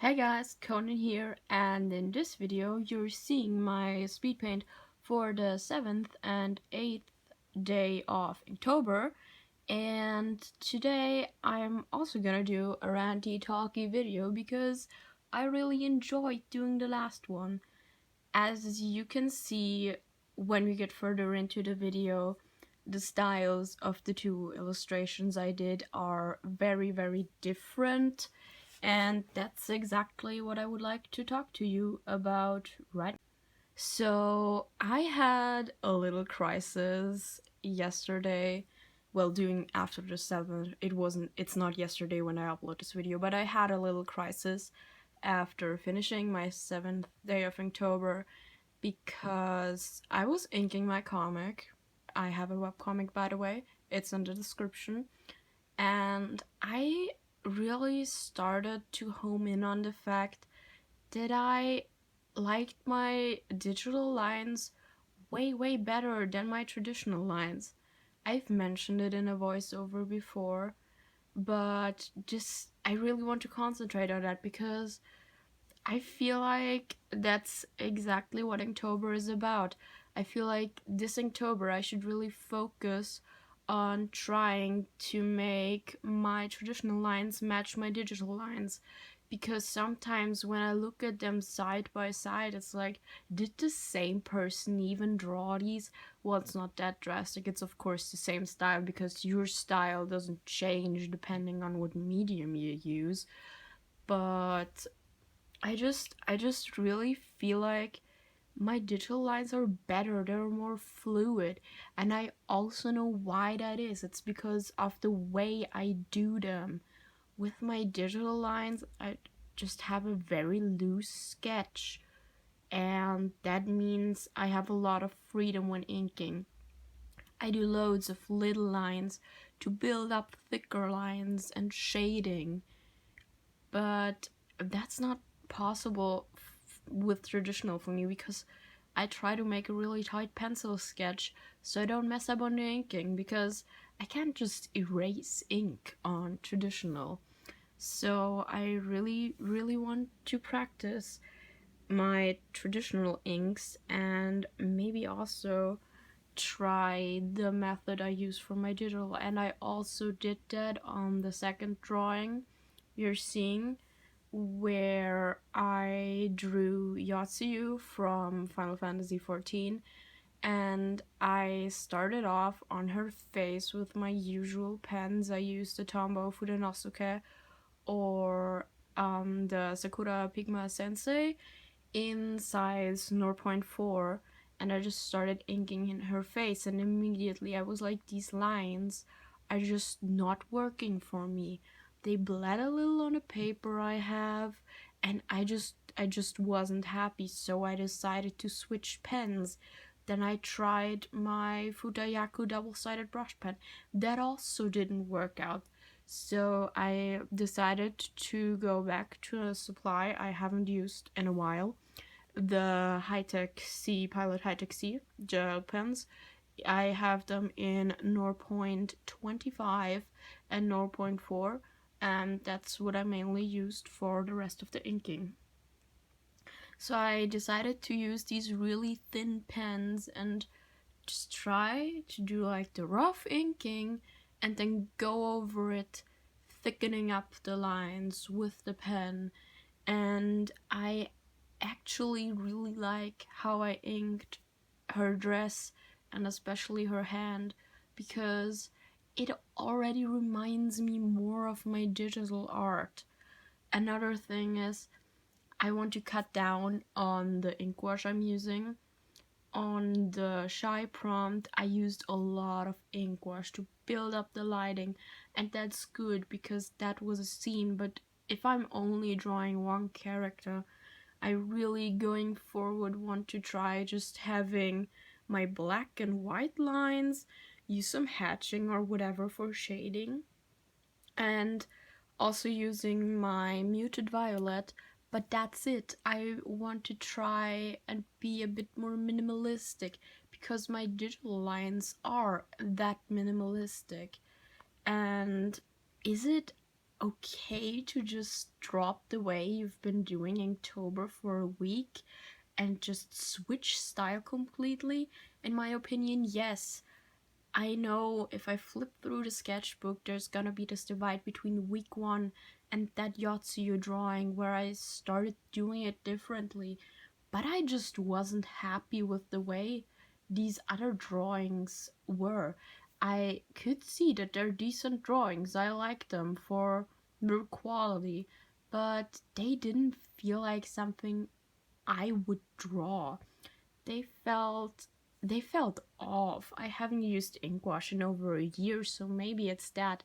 Hey guys, Conan here, and in this video you're seeing my speed paint for the 7th and 8th day of Inktober, and today I'm also gonna do a ranty talky video because I really enjoyed doing the last one. As you can see when we get further into the video, the styles of the two illustrations I did are very different, and that's exactly what I would like to talk to you about right now. So I had a little crisis yesterday. Well, doing after the 7th, it's not yesterday when I upload this video, but I had a little crisis after finishing my 7th day of Inktober because I was inking my comic. I have a webcomic, by the way, it's in the description, and I really started to home in on the fact that I liked my digital lines way better than my traditional lines. I've mentioned it in a voiceover before, but just I really want to concentrate on that because I feel like that's exactly what Inktober is about. I feel like this Inktober I should really focus on trying to make my traditional lines match my digital lines, because sometimes when I look at them side by side, it's like, did the same person even draw these? Well, it's not that drastic. It's of course the same style because your style doesn't change depending on what medium you use, but I just really feel like my digital lines are better, they're more fluid, and I also know why that is. It's because of the way I do them. With my digital lines, I just have a very loose sketch, and that means I have a lot of freedom when inking. I do loads of little lines to build up thicker lines and shading, but that's not possible with traditional for me because I try to make a really tight pencil sketch so I don't mess up on the inking, because I can't just erase ink on traditional. So I really want to practice my traditional inks and maybe also try the method I use for my digital. And I also did that on the second drawing you're seeing, where I drew Yotsuyu from Final Fantasy XIV, and I started off on her face with my usual pens. I used the Tombow Fudenosuke or the Sakura Pigma Sensei in size 0.4, and I just started inking in her face, and immediately I was like, these lines are just not working for me. They bled a little on the paper I have, and I just wasn't happy, so I decided to switch pens. Then I tried my Futayaku double-sided brush pen. That also didn't work out. So I decided to go back to a supply I haven't used in a while, the High-Tech C, Pilot High-Tech C gel pens. I have them in 0.25 and 0.4, and that's what I mainly used for the rest of the inking. So I decided to use these really thin pens and just try to do like the rough inking and then go over it, thickening up the lines with the pen. And I actually really like how I inked her dress and especially her hand, because it already reminds me more of my digital art. Another thing is I want to cut down on the ink wash I'm using. On the shy prompt I used a lot of ink wash to build up the lighting, and that's good because that was a scene. But if I'm only drawing one character, I really going forward want to try just having my black and white lines, use some hatching or whatever for shading, and also using my muted violet. But that's it. I want to try and be a bit more minimalistic because my digital lines are that minimalistic. And is it okay to just drop the way you've been doing Inktober for a week and just switch style completely? In my opinion, yes. I know if I flip through the sketchbook, there's gonna be this divide between week one and that Yotsuyu drawing where I started doing it differently. But I just wasn't happy with the way these other drawings were. I could see that they're decent drawings, I like them for their quality, but they didn't feel like something I would draw. They felt they felt off. I haven't used ink wash in over a year, so maybe it's that.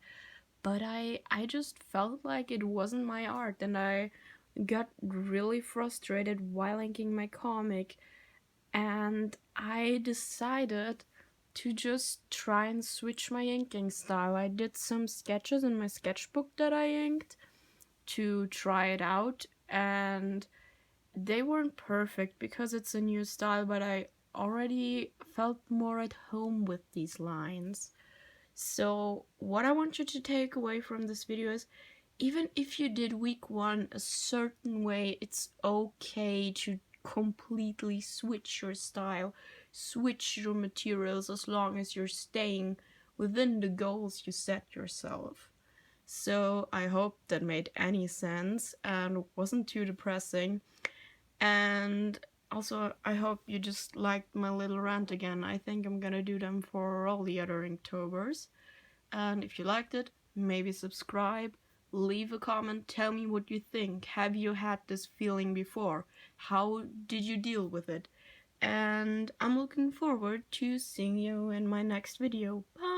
But I just felt like it wasn't my art, and I got really frustrated while inking my comic, and I decided to just try and switch my inking style. I did some sketches in my sketchbook that I inked to try it out, and they weren't perfect because it's a new style, but I already felt more at home with these lines. So, what I want you to take away from this video is even if you did week one a certain way, it's okay to completely switch your style, switch your materials as long as you're staying within the goals you set yourself. So, I hope that made any sense and wasn't too depressing. And also, I hope you just liked my little rant again. I think I'm gonna do them for all the other Inktobers. And if you liked it, maybe subscribe, leave a comment, tell me what you think. Have you had this feeling before? How did you deal with it? And I'm looking forward to seeing you in my next video. Bye!